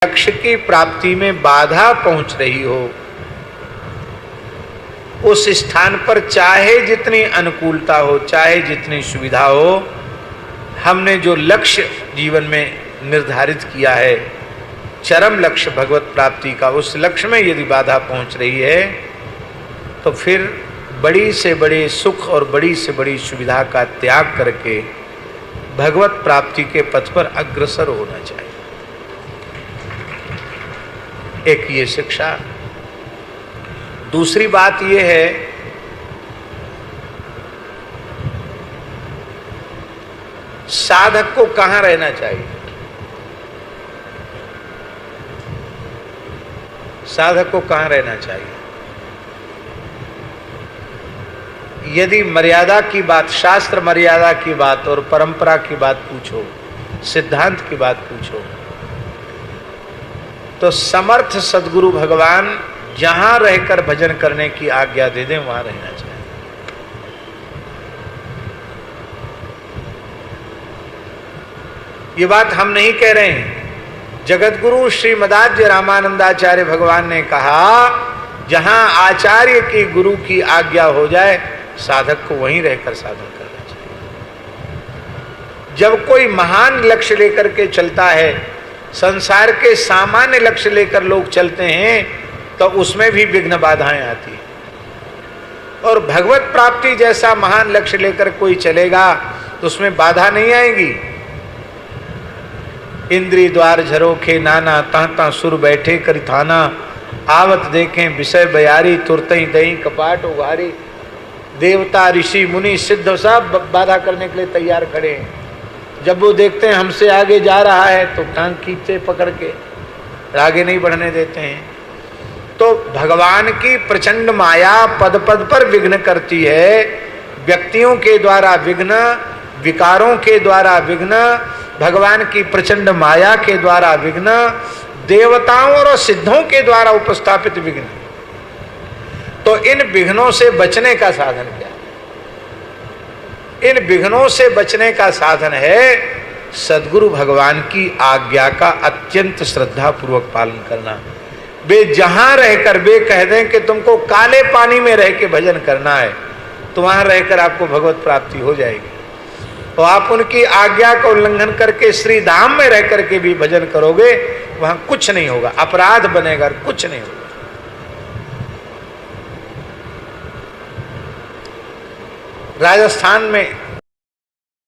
लक्ष्य की प्राप्ति में बाधा पहुंच रही हो, उस स्थान पर चाहे जितनी अनुकूलता हो, चाहे जितनी सुविधा हो, हमने जो लक्ष्य जीवन में निर्धारित किया है, चरम लक्ष्य भगवत प्राप्ति का, उस लक्ष्य में यदि बाधा पहुंच रही है तो फिर बड़ी से बड़ी सुख और बड़ी से बड़ी सुविधा का त्याग करके भगवत प्राप्ति के पथ पर अग्रसर होना चाहिए। एक ये शिक्षा। दूसरी बात ये है, साधक को कहां रहना चाहिए? साधक को कहां रहना चाहिए? यदि मर्यादा की बात, शास्त्र मर्यादा की बात और परंपरा की बात पूछो, सिद्धांत की बात पूछो, तो समर्थ सद्गुरु भगवान जहां रहकर भजन करने की आज्ञा दे दें वहां रहना चाहिए। ये बात हम नहीं कह रहे हैं, जगत गुरु श्रीमदाद्य रामानंदाचार्य भगवान ने कहा, जहां आचार्य की गुरु की आज्ञा हो जाए साधक को वहीं रहकर साधन करना चाहिए। जब कोई महान लक्ष्य लेकर के चलता है, संसार के सामान्य लक्ष्य लेकर लोग चलते हैं, तो उसमें भी विघ्न बाधाएं आती हैं। और भगवत प्राप्ति जैसा महान लक्ष्य लेकर कोई चलेगा तो उसमें बाधा नहीं आएगी। इंद्री द्वार झरोखे नाना, तांता सुर बैठे कर थाना, आवत देखें विषय बयारी, तुरतई दही कपाट उघारी। देवता ऋषि मुनि सिद्ध सब बाधा करने के लिए तैयार खड़े हैं। जब वो देखते हैं हमसे आगे जा रहा है तो टांग खींचते पकड़ के, आगे नहीं बढ़ने देते हैं। तो भगवान की प्रचंड माया पद पद पर विघ्न करती है। व्यक्तियों के द्वारा विघ्न, विकारों के द्वारा विघ्न, भगवान की प्रचंड माया के द्वारा विघ्न, देवताओं और सिद्धों के द्वारा उपस्थापित विघ्न। तो इन विघ्नों से बचने का साधन क्या है? इन विघ्नों से बचने का साधन है सद्गुरु भगवान की आज्ञा का अत्यंत श्रद्धा पूर्वक पालन करना। वे जहां रहकर वे कह दें कि तुमको काले पानी में रह के भजन करना है, तो वहां रहकर आपको भगवत प्राप्ति हो जाएगी। तो आप उनकी आज्ञा का उल्लंघन करके श्री धाम में रह करके भी भजन करोगे, वहां कुछ नहीं होगा, अपराध बनेगा, कुछ नहीं होगा। राजस्थान में